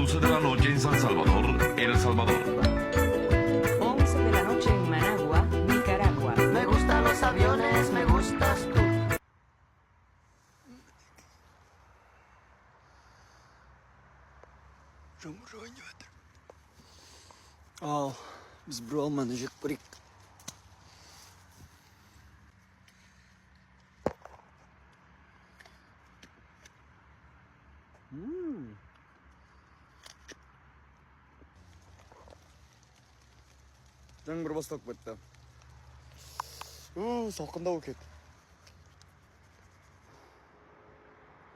11 de la noche en San Salvador, El Salvador. 11 de la noche en Managua, Nicaragua. Me gustan los aviones, me gustas tú. Жамырайын деп жатыр. Ал, біз бір алманы жек көрейік. жаңбыр басталып кетті. Салқындау екен.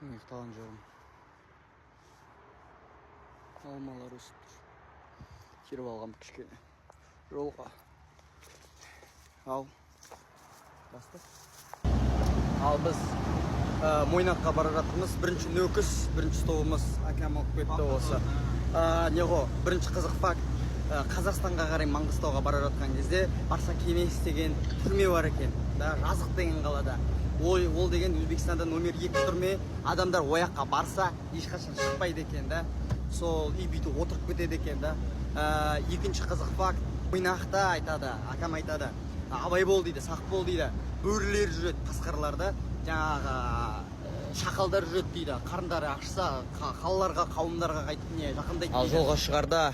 Ұйықтаған жоғым. Алмалар өсіп тұр. Керіп алғам кішкене. Жолға. Ал. Басты. Ал біз Мойнаққа бара жатырмыз. Бірінші нөкіс, бірінші тобымыз әкем алып кетті осы. Бірінші қызық факт. Қазақстанға қарай Маңғыстауға бара жатқан кезде Барса Кемес деген түрме бар екен. Жазық деген қалада. Ол деген Өзбекстанда номер 2 түрме. Адамдар ояққа барса ешқашан шықпайды екен. Сол үй бүйтіп отырып кетеді екен. Екінші қызық факт. Мойнақта айтады, акам айтады. Абай бол дейді, сақ бол дейді. Бөрілер жүреді, қасқырларда. Жаңағы шақалдар жүреді дейді. Қарындары ашса, қалаларға, қауымдарға жақындайды. Ал жолға шығарда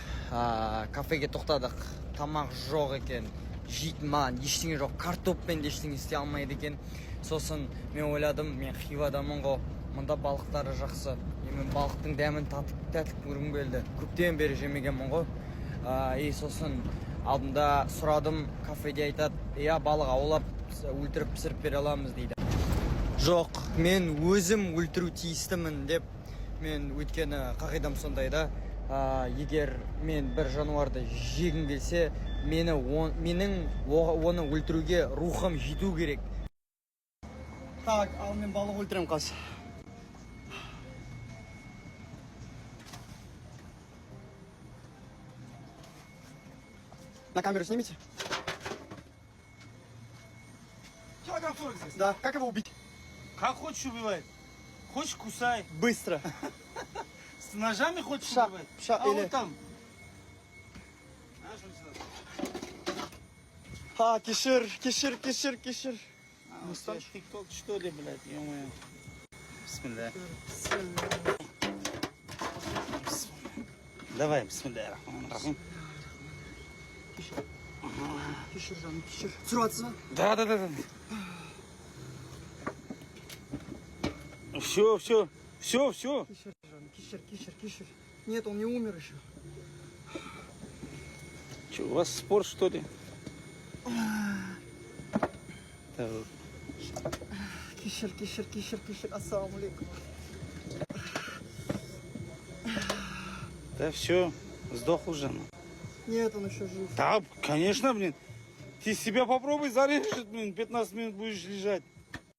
кафеге тоқтадық. Тамақ жоқ екен. Жейтін маған ештеңе жоқ. Картоппен де ештеңе істей алмайды екен. Сосын мен ойладым, мен Хивадамын ғой. Мұнда балықтары жақсы. Мен балықтың дәмін татып көргім келді. Көптен бері жемегенмін ғой. Сосын алдында сұрадым, кафеде айтады, балық аулап өлтіріп пісіріп бере аламыз дейді. Жоқ, мен өзім өлтіру тиістімін деп. Мен өйткені қағидам сондай да. Егер мен бір жануарды жегім келсе, менің оны өлтіруге рухым жету керек. Так, ал мен балық өлтірем қазір. На камеру снимите. Килограмм 40 здесь. Да, как его убить? Как хочешь убивай. Хочешь кусай. Быстро. С ножами хочешь Пша, убивать? пша, А или- вот там. Кешір. Тик-ток что ли, блядь, ё-моё. Бисмилля. Давай, бисмилля. Кешір жаным, кешір. Түсіріп атсыз ба? Да. Все. Кешір жаным, кешір. Нет, он не умер еще. Че, у вас спор что ли? Так. Кешір. Ассалаумалейкум. Да все, сдох уже. Нет, он еще жив. Да, конечно, блин. Ты себя попробуй зарежет, блин, 15 минут будешь лежать.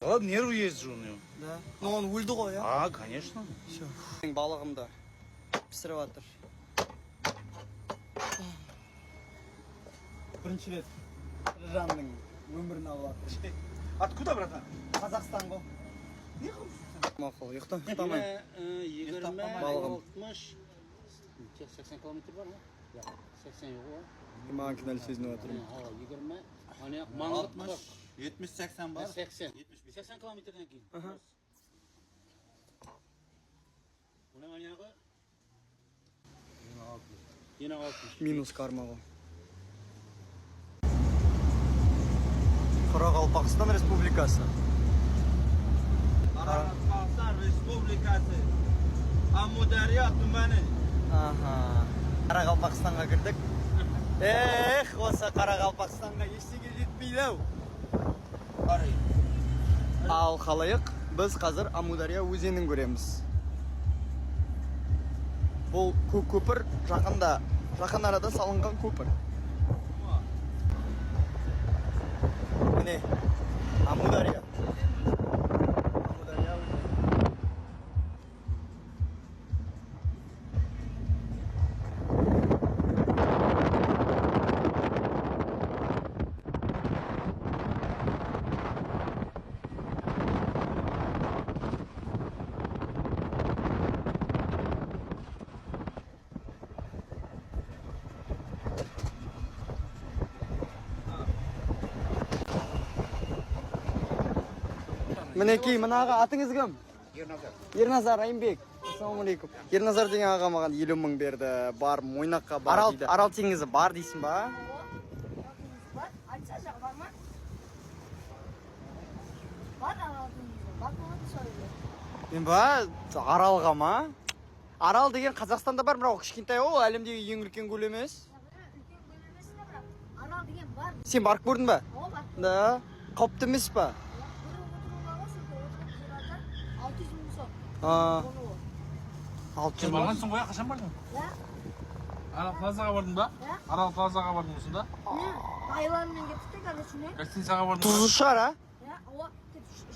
Ладно, нервы есть же у него. Да. Но он өлді ғой, а? А, конечно. Все. Балығымды пісіріп жатыр. Бірінші рет жанның өмірін алып жатыр. Откуда, братан? Қазақстан ғой. Не хочешь? Мақұл, ұйықтамай. 20, 60, 80 километр бар ма? 80 yok var. Маған кінәлі сезініп жатырмын. 20, hani manglık 70-80 var. 80. 80 kilometreden кейін. Оның аяғы? Yine 60. Минус карма ғой. Қарақалпақстан Республикасы. Qarabağstan Respublikası. Amudarya tümeni. Қарақалпақстанға кірдік. Осы Қарақалпақстанға ештеңе жетпейді-ау. Ал қалайық, біз қазір Амудария өзенін көреміз. Бұл көпір жақын арада салынған көпір. Міне, Амудария. Мінекей, мына аға атыңыз кім? Ерназар Айымбек. Ассалаумағалейкум. Ерназар деген аға маған 50 мың берді. Бар Мойнаққа бар дейді. Арал теңізі бар дейсің ба? Бар, айтса жағы бар ма? Бар Арал теңізі, бар болғанды сөйледі. Мен ба, Аралға ма? Арал деген Қазақстанда бар, бірақ кішкентай ол, әлемдегі ең үлкен көл емес. Үлкен көл емес те, бірақ Арал деген бар. Сен барып көрдің ба? О, бар. Да. Қауіпті емес па? Сен барғансың ғой, қашан бардың? Арал плазаға бардың ба? Арал плазаға бардың осында? Айлармен кеттік, короче, не? Гостиницаға бардың ба? Тұзы шығар, а? О,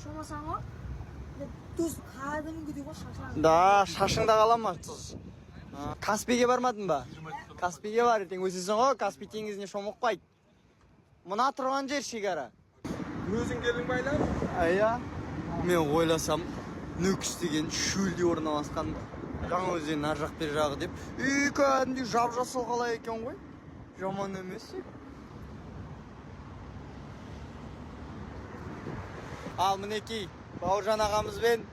шомасаң о, тұз қадымгі ғой шашаң. Да, шашыңда қала ма тұз? Каспийге бармадың ба? Каспийге бар, ертең өзесің ғой, Каспий теңізіне шомық қойды. Мұна тұрған жер шекара. Өзің келдің байлар? Ая, мен ойласам, Нүкіс деген шөлде орналасқан жаңа өзен ар жақ бер жағы деп. Кәдімгідей жап-жасыл қала екен ғой. Жаман емес. Ал мінекей, Бауыржан ағамызбен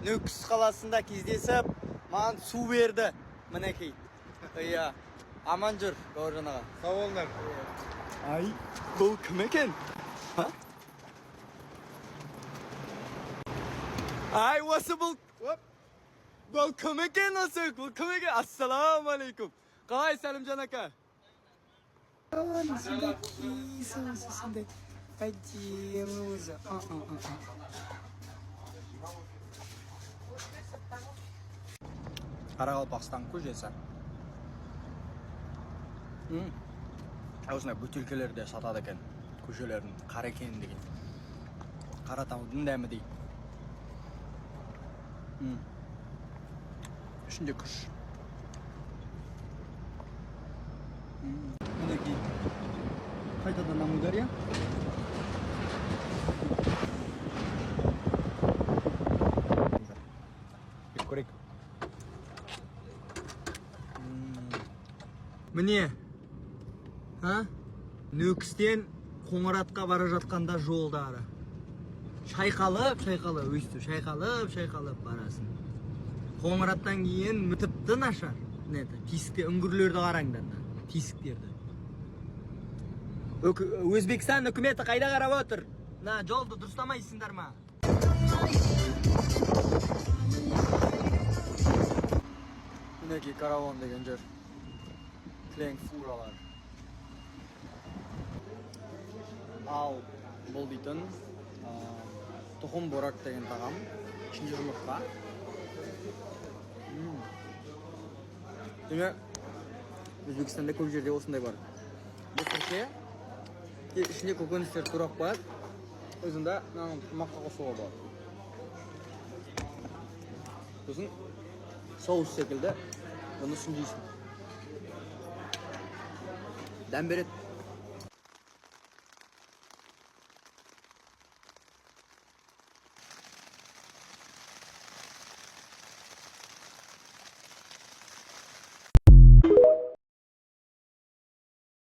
Нүкіс қаласында кездесіп, маған су берді. Мінекей. Ия, аман жүр, Бауыржан аға. Сау болыңдар. Ай, бұл кім екен? Ай, осы бұл кім екен осы? Бұл кім екен? Ассалаумағалейкум. Қалай, Сәлімжан ака? Сондай әдемі өзі. Қарақалпақстан көшесі. Осындай бөтелкелерде сатады екен. Көшелердің қара екенін деген. Қаратаудың дәмі дейді. Ішінде күш. Мінекей. Қайтадан Амудария. Көрейік. Міне. Нүкістен Қоңыратқа бара жатқанда жолдары. Шайқалып барасын. Қоңыраттан кейін тіпті нашар. Тесікте үңгірлерді қараңдар. Тесіктерді. Өзбекстан үкіметі қайда қарап отыр? Жолды дұрыстамайсыңдар ма? Мінекей караван деген жер. Кілең фуралар. Ал бұл дейтін тұқым борак деген тағам. Ішінде жұмыртқа. Демек, Өзбекстанда көп жерде осындай бар. Бұл түрке, ішінде көкөністер турап бар. Өзінде маққа қосуға бар. Сосын соус секілді, бұны сүндейсің. Дәм береді.